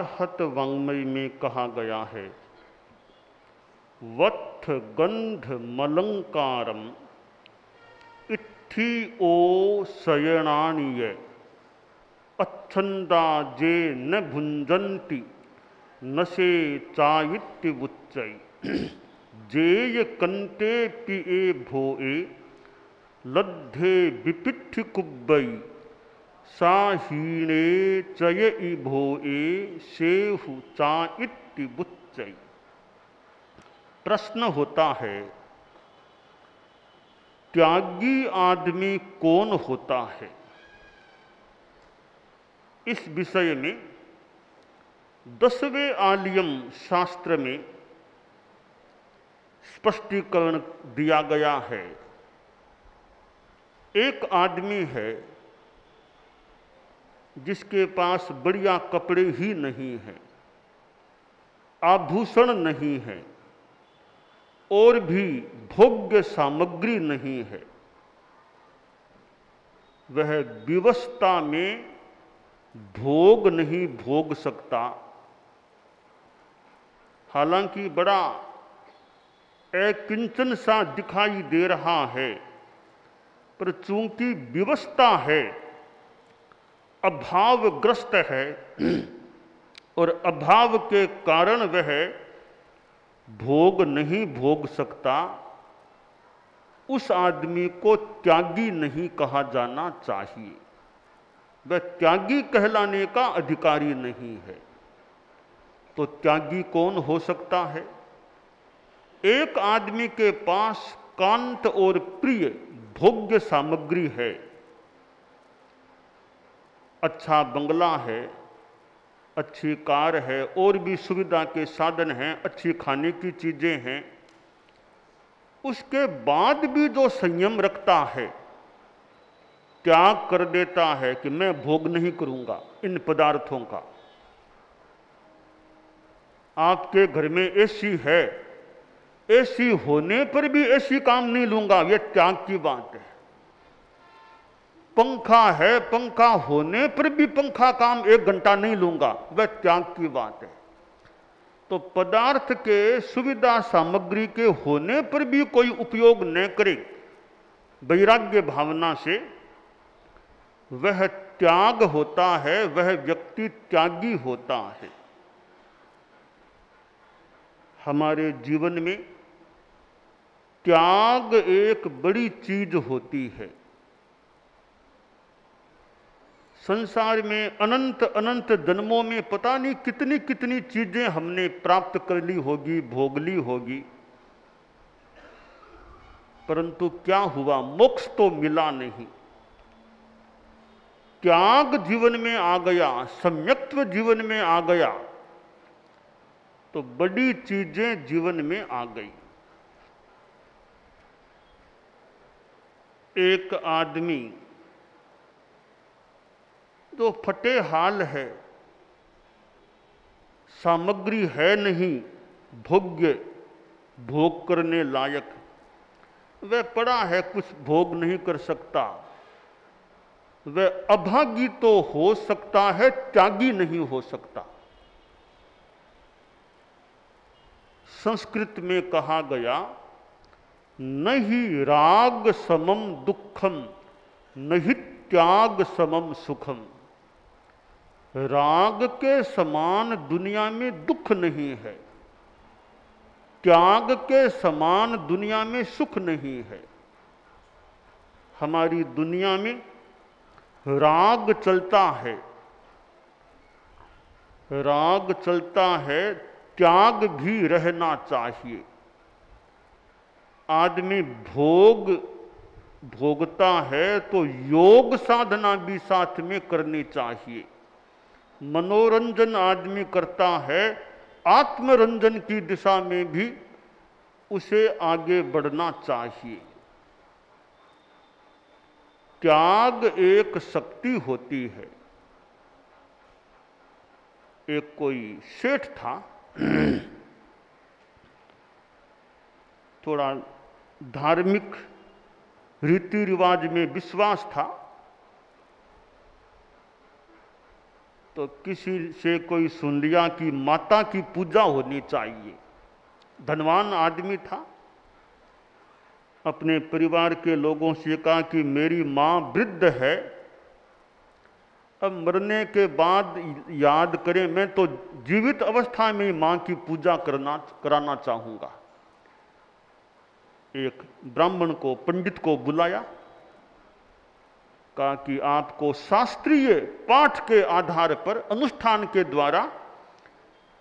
अराहत वाङ्मय में कहा गया है, वत्थ गंध मलंकारम इत्थि ओ शयनानीय अच्छंदा जे न भुंजंती नशे चायित्य बुच्चै जेय कंते पिए भोए लद्धे विपिठ कुब्बई साहीणे चय भोए सेहु चाइत्ति बुच्चै। प्रश्न होता है, त्यागी आदमी कौन होता है? इस विषय में 10वें आलियम शास्त्र में स्पष्टीकरण दिया गया है। एक आदमी है जिसके पास बढ़िया कपड़े ही नहीं हैं, आभूषण नहीं है और भी भोग्य सामग्री नहीं है। वह विवशता में भोग नहीं भोग सकता। हालांकि बड़ा अकिंचन सा दिखाई दे रहा है, पर चूंकि विवशता है, अभावग्रस्त है और अभाव के कारण वह भोग नहीं भोग सकता, उस आदमी को त्यागी नहीं कहा जाना चाहिए। वह त्यागी कहलाने का अधिकारी नहीं है। तो त्यागी कौन हो सकता है? एक आदमी के पास कांत और प्रिय भोग्य सामग्री है, अच्छा बंगला है, अच्छी कार है और भी सुविधा के साधन हैं, अच्छी खाने की चीजें हैं, उसके बाद भी जो संयम रखता है, त्याग कर देता है कि मैं भोग नहीं करूंगा इन पदार्थों का। आपके घर में एसी है, एसी होने पर भी एसी काम नहीं लूंगा, यह त्याग की बात है। पंखा है, पंखा होने पर भी पंखा काम 1 घंटा नहीं लूंगा, वह त्याग की बात है। तो पदार्थ के सुविधा सामग्री के होने पर भी कोई उपयोग न करे वैराग्य भावना से, वह त्याग होता है, वह व्यक्ति त्यागी होता है। हमारे जीवन में त्याग एक बड़ी चीज होती है। संसार में अनंत अनंत जन्मों में पता नहीं कितनी कितनी चीजें हमने प्राप्त कर ली होगी, भोग ली होगी, परंतु क्या हुआ? मोक्ष तो मिला नहीं। त्याग जीवन में आ गया, सम्यक्त्व जीवन में आ गया, तो बड़ी चीजें जीवन में आ गई। एक आदमी जो फटे हाल है, सामग्री है नहीं भोग्य भोग करने लायक, वह पड़ा है, कुछ भोग नहीं कर सकता, वह अभागी तो हो सकता है, त्यागी नहीं हो सकता। संस्कृत में कहा गया, नहि राग समम दुखम नहि त्याग समम सुखम। राग के समान दुनिया में दुख नहीं है, त्याग के समान दुनिया में सुख नहीं है। हमारी दुनिया में राग चलता है, राग चलता है, त्याग भी रहना चाहिए। आदमी भोग भोगता है तो योग साधना भी साथ में करनी चाहिए। मनोरंजन आदमी करता है, आत्मरंजन की दिशा में भी उसे आगे बढ़ना चाहिए। त्याग एक शक्ति होती है। एक कोई सेठ था, थोड़ा धार्मिक रीति रिवाज में विश्वास था, तो किसी से कोई सुन लिया कि माता की पूजा होनी चाहिए। धनवान आदमी था। अपने परिवार के लोगों से कहा कि मेरी माँ वृद्ध है, अब मरने के बाद याद करें, मैं तो जीवित अवस्था में माँ की पूजा कराना चाहूँगा। एक ब्राह्मण को, पंडित को बुलाया, कहा कि आपको शास्त्रीय पाठ के आधार पर, अनुष्ठान के द्वारा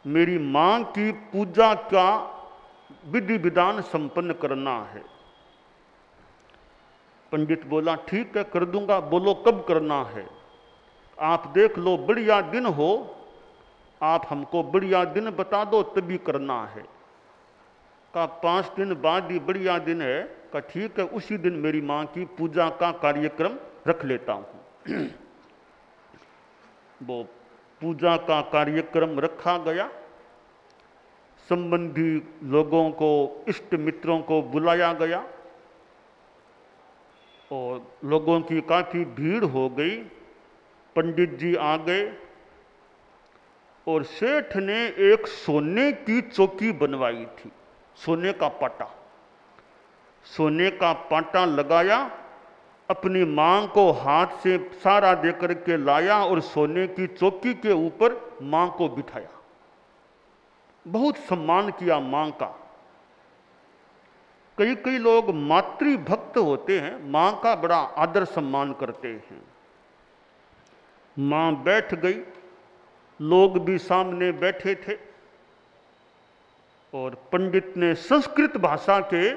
मेरी माँ की पूजा का विधि विधान संपन्न करना है। पंडित बोला ठीक है, कर दूंगा। बोलो कब करना है? आप देख लो बढ़िया दिन हो, आप हमको बढ़िया दिन बता दो तभी करना है। कहा 5 दिन बाद ही बढ़िया दिन है। कहा ठीक है, उसी दिन मेरी माँ की पूजा का कार्यक्रम रख लेता हूँ। वो पूजा का कार्यक्रम रखा गया। संबंधी लोगों को, इष्ट मित्रों को बुलाया गया और लोगों की काफ़ी भीड़ हो गई। पंडित जी आ गए और सेठ ने एक सोने की चौकी बनवाई थी, सोने का पाटा। सोने का पाटा लगाया, अपनी मां को हाथ से सारा देकर के लाया और सोने की चौकी के ऊपर मां को बिठाया। बहुत सम्मान किया मां का। कई कई लोग मातृभक्त होते हैं, मां का बड़ा आदर सम्मान करते हैं। मां बैठ गई, लोग भी सामने बैठे थे और पंडित ने संस्कृत भाषा के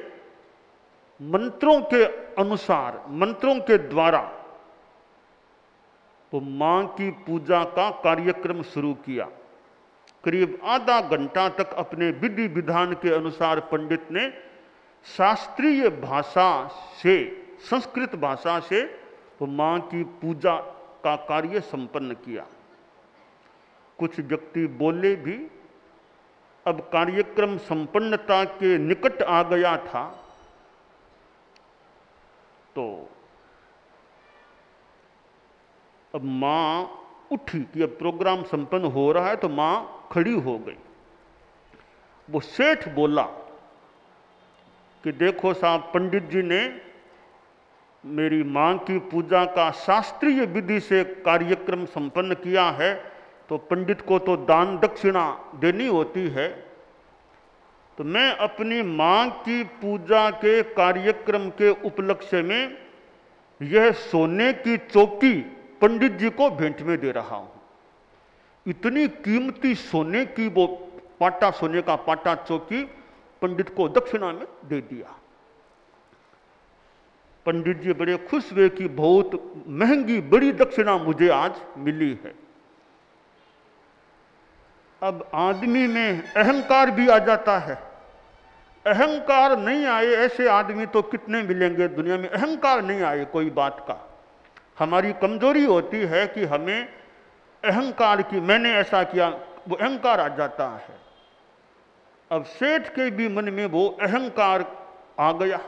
मंत्रों के अनुसार, मंत्रों के द्वारा तो मां की पूजा का कार्यक्रम शुरू किया। करीब आधा घंटा तक अपने विधि विधान के अनुसार पंडित ने शास्त्रीय भाषा से, संस्कृत भाषा से तो मां की पूजा का कार्य संपन्न किया। कुछ व्यक्ति बोले भी। अब कार्यक्रम संपन्नता के निकट आ गया था तो अब मां उठी कि अब प्रोग्राम संपन्न हो रहा है, तो मां खड़ी हो गई। वो सेठ बोला कि देखो साहब, पंडित जी ने मेरी मां की पूजा का शास्त्रीय विधि से कार्यक्रम संपन्न किया है, तो पंडित को तो दान दक्षिणा देनी होती है। तो मैं अपनी मां की पूजा के कार्यक्रम के उपलक्ष्य में यह सोने की चौकी पंडित जी को भेंट में दे रहा हूं। इतनी कीमती सोने की वो पाटा, सोने का पाटा चौकी पंडित को दक्षिणा में दे दिया। पंडित जी बड़े खुश हुए कि बहुत महंगी बड़ी दक्षिणा मुझे आज मिली है। अब आदमी में अहंकार भी आ जाता है। अहंकार नहीं आए ऐसे आदमी तो कितने मिलेंगे दुनिया में। अहंकार नहीं आए कोई बात का। हमारी कमजोरी होती है कि हमें अहंकार की, मैंने ऐसा किया, वो अहंकार आ जाता है। अब सेठ के भी मन में वो अहंकार आ गया।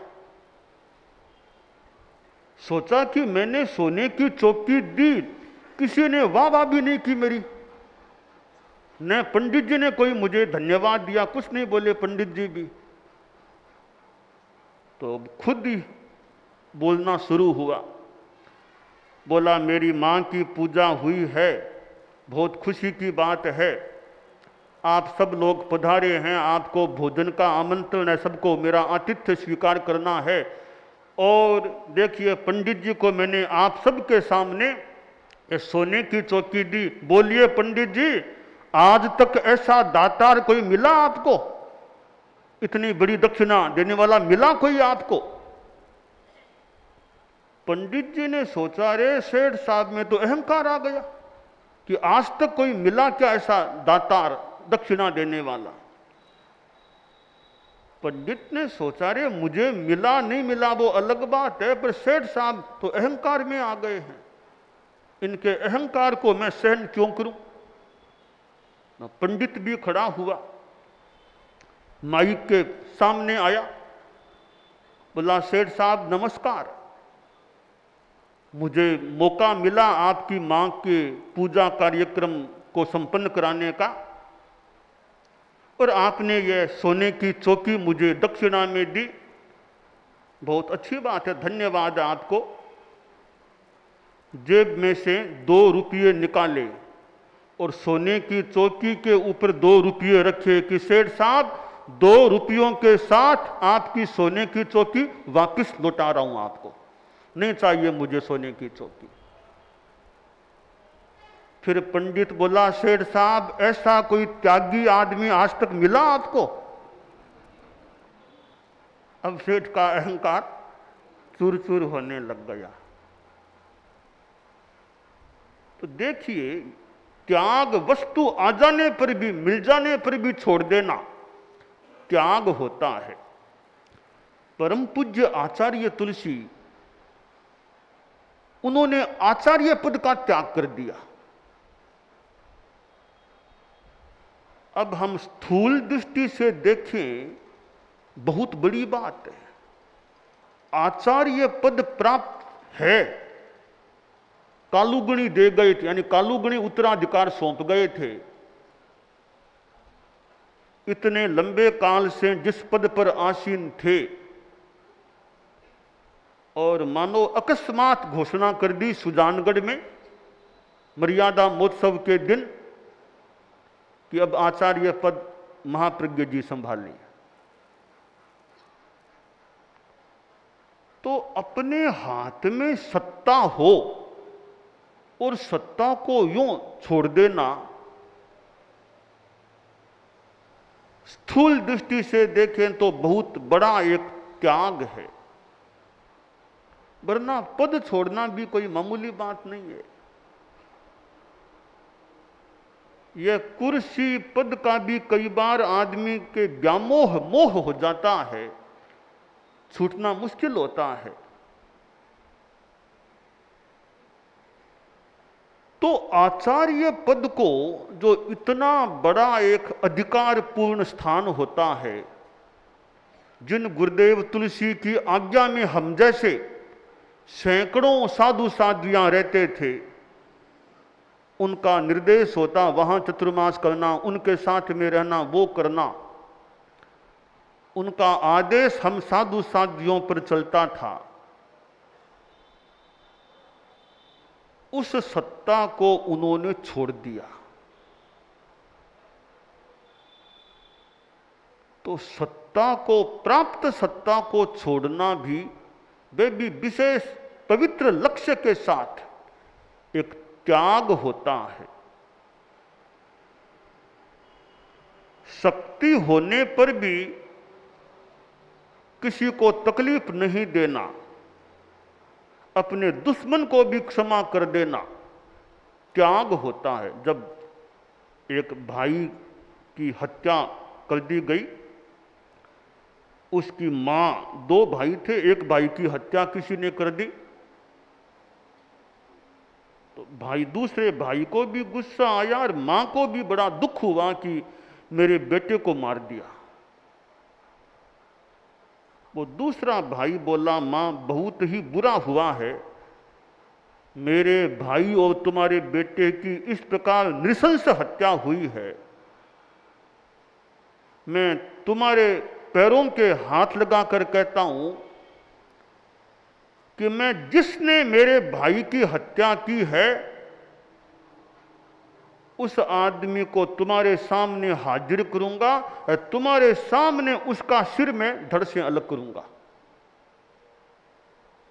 सोचा कि मैंने सोने की चौकी दी, किसी ने वाह वाह भी नहीं की मेरी, न पंडित जी ने कोई मुझे धन्यवाद दिया, कुछ नहीं बोले पंडित जी भी। तो खुद ही बोलना शुरू हुआ। बोला मेरी मां की पूजा हुई है, बहुत खुशी की बात है, आप सब लोग पधारे हैं, आपको भोजन का आमंत्रण है, सबको मेरा आतिथ्य स्वीकार करना है। और देखिए पंडित जी को मैंने आप सबके सामने ये सोने की चौकी दी। बोलिए पंडित जी, आज तक ऐसा दातार कोई मिला आपको? इतनी बड़ी दक्षिणा देने वाला मिला कोई आपको? पंडित जी ने सोचा, रे सेठ साहब में तो अहंकार आ गया कि आज तक कोई मिला क्या ऐसा दातार, दक्षिणा देने वाला। पंडित ने सोचा, रे मुझे मिला नहीं मिला वो अलग बात है, पर सेठ साहब तो अहंकार में आ गए हैं, इनके अहंकार को मैं सहन क्यों करूं। पंडित भी खड़ा हुआ, माइक के सामने आया, बोला सेठ साहब नमस्कार। मुझे मौका मिला आपकी मां के पूजा कार्यक्रम को संपन्न कराने का, और आपने ये सोने की चौकी मुझे दक्षिणा में दी। बहुत अच्छी बात है, धन्यवाद आपको। जेब में से 2 रुपये निकाले और सोने की चौकी के ऊपर 2 रुपये रखे कि सेठ साहब 2 रुपयों के साथ आपकी सोने की चौकी वापस लौटा रहा हूं आपको, नहीं चाहिए मुझे सोने की चौकी। फिर पंडित बोला, सेठ साहब ऐसा कोई त्यागी आदमी आज तक मिला आपको? अब सेठ का अहंकार चूर चूर होने लग गया। तो देखिए, त्याग वस्तु आ जाने पर भी, मिल जाने पर भी छोड़ देना त्याग होता है। परम पूज्य आचार्य तुलसी, उन्होंने आचार्य पद का त्याग कर दिया। अब हम स्थूल दृष्टि से देखें, बहुत बड़ी बात है। आचार्य पद प्राप्त है, कालुगणी दे गए थे, यानी कालुगणी उत्तराधिकार सौंप गए थे। इतने लंबे काल से जिस पद पर आसीन थे, और मानो अकस्मात घोषणा कर दी सुजानगढ़ में मर्यादा महोत्सव के दिन कि अब आचार्य पद महाप्रज्ञ जी संभालें। तो अपने हाथ में सत्ता हो और सत्ता को यूं छोड़ देना, स्थूल दृष्टि से देखें तो बहुत बड़ा एक त्याग है। वरना पद छोड़ना भी कोई मामूली बात नहीं है। यह कुर्सी पद का भी कई बार आदमी के व्यामोह मोह हो जाता है, छूटना मुश्किल होता है। तो आचार्य पद को, जो इतना बड़ा एक अधिकारपूर्ण स्थान होता है, जिन गुरुदेव तुलसी की आज्ञा में हम जैसे सैकड़ों साधु साध्वियां रहते थे, उनका निर्देश होता वहां चतुर्मास करना, उनके साथ में रहना, वो करना, उनका आदेश हम साधु साध्वियों पर चलता था। उस सत्ता को उन्होंने छोड़ दिया। तो सत्ता को, प्राप्त सत्ता को छोड़ना भी वे भी विशेष पवित्र लक्ष्य के साथ एक त्याग होता है। शक्ति होने पर भी किसी को तकलीफ नहीं देना, अपने दुश्मन को भी क्षमा कर देना त्याग होता है। जब एक भाई की हत्या कर दी गई, उसकी मां, 2 भाई थे, एक भाई की हत्या किसी ने कर दी, तो भाई, दूसरे भाई को भी गुस्सा आया और मां को भी बड़ा दुख हुआ कि मेरे बेटे को मार दिया। वो दूसरा भाई बोला, मां बहुत ही बुरा हुआ है, मेरे भाई और तुम्हारे बेटे की इस प्रकार नृशंस हत्या हुई है। मैं तुम्हारे पैरों के हाथ लगाकर कहता हूं कि मैं जिसने मेरे भाई की हत्या की है, उस आदमी को तुम्हारे सामने हाजिर करूंगा और तुम्हारे सामने उसका सिर में धड़ से अलग करूंगा।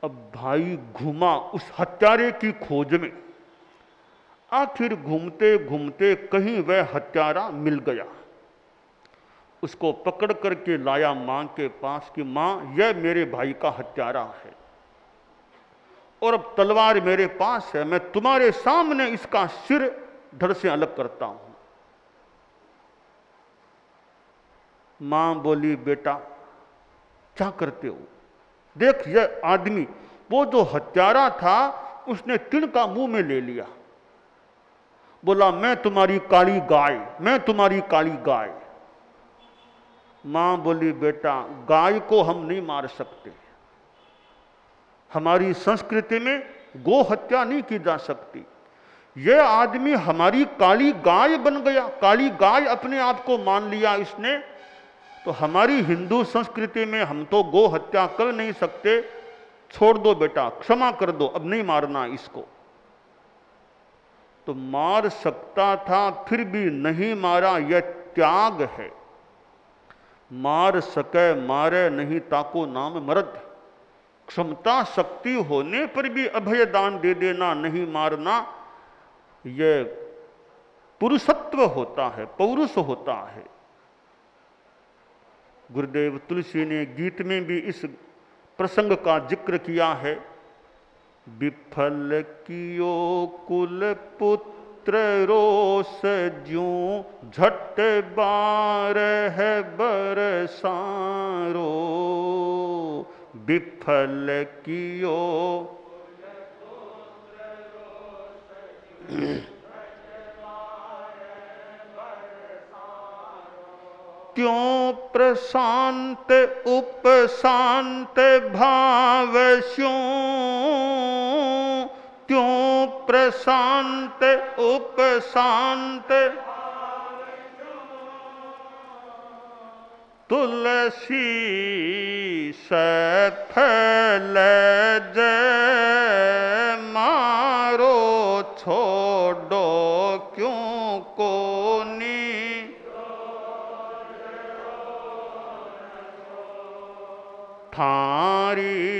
अब भाई घूमा उस हत्यारे की खोज में। आखिर घूमते घूमते कहीं वह हत्यारा मिल गया। उसको पकड़ करके लाया मां के पास कि मां, यह मेरे भाई का हत्यारा है और अब तलवार मेरे पास है, मैं तुम्हारे सामने इसका सिर धड़ से अलग करता हूं। मां बोली, बेटा क्या करते हो? देख, यह आदमी, वो जो हत्यारा था, उसने तिनका मुंह में ले लिया। बोला, मैं तुम्हारी काली गाय, मैं तुम्हारी काली गाय। मां बोली, बेटा गाय को हम नहीं मार सकते, हमारी संस्कृति में गो हत्या नहीं की जा सकती। यह आदमी हमारी काली गाय बन गया, काली गाय अपने आप को मान लिया इसने। तो हमारी हिंदू संस्कृति में हम तो गो हत्या कर नहीं सकते, छोड़ दो बेटा, क्षमा कर दो, अब नहीं मारना इसको। तो मार सकता था फिर भी नहीं मारा, यह त्याग है। मार सके मारे नहीं ताको नाम मर्द। क्षमता शक्ति होने पर भी अभय दान दे देना, नहीं मारना, यह पुरुषत्व होता है, पौरुष होता है। गुरुदेव तुलसी ने गीत में भी इस प्रसंग का जिक्र किया है। विफल कियो कुल पुत्र रोष ज्यों, झट बारह बरसारो। विफल कियो त्यों प्रशांत उपशांत भाव स्यों, त्यों प्रशांत उपशांत तुलसी सफल जय मारो, छोड़ो क्यों कोनी। थारी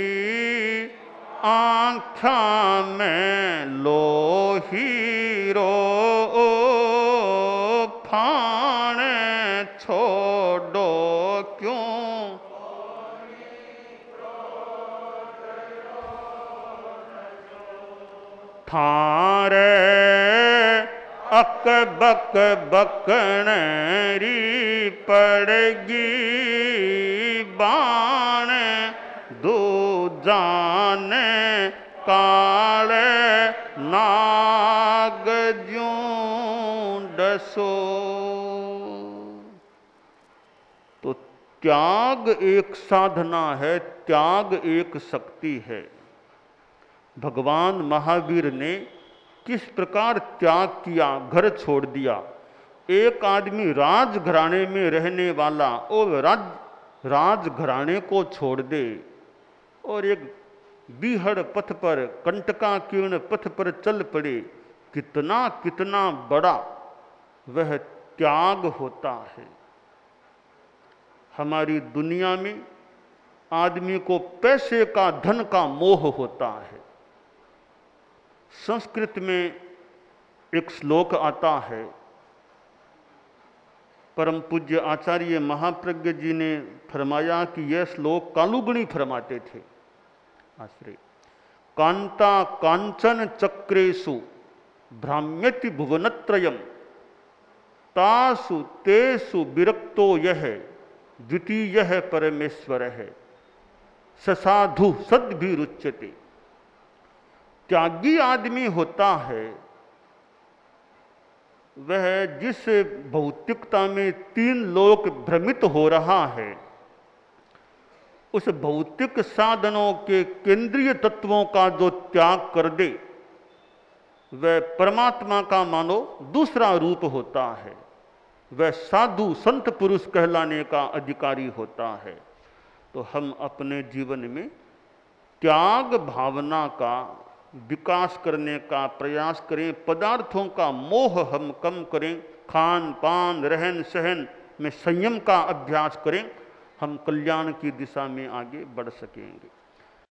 आँखा में लोही रो फाण, छोड़ो क्यों। थारे अक बक बकण री पड़गी, बाण दो जाने काले नाग ज्यों डसो। तो त्याग एक साधना है, त्याग एक शक्ति है। भगवान महावीर ने किस प्रकार त्याग किया, घर छोड़ दिया। एक आदमी राजघराने में रहने वाला और राजघराने को छोड़ दे और एक बीहड़ पथ पर, कंटकाकीर्ण पथ पर चल पड़े, कितना कितना बड़ा वह त्याग होता है। हमारी दुनिया में आदमी को पैसे का, धन का मोह होता है। संस्कृत में एक श्लोक आता है, परम पूज्य आचार्य महाप्रज्ञ जी ने फरमाया कि यह श्लोक कालुगणी फरमाते थे। आश्रय कांता कांचन चक्रेषु भ्राम्यति भुवनत्रयम्, तासु तेसु विरक्तो यह द्वितीयः परमेश्वरः, ससाधु सद्भिरुच्यते। त्यागी आदमी होता है वह जिस भौतिकता में तीन लोक भ्रमित हो रहा है, उस भौतिक साधनों के केंद्रीय तत्वों का जो त्याग कर दे, वह परमात्मा का मानो दूसरा रूप होता है। वह साधु संत पुरुष कहलाने का अधिकारी होता है। तो हम अपने जीवन में त्याग भावना का विकास करने का प्रयास करें, पदार्थों का मोह हम कम करें, खान पान रहन सहन में संयम का अभ्यास करें, हम कल्याण की दिशा में आगे बढ़ सकेंगे।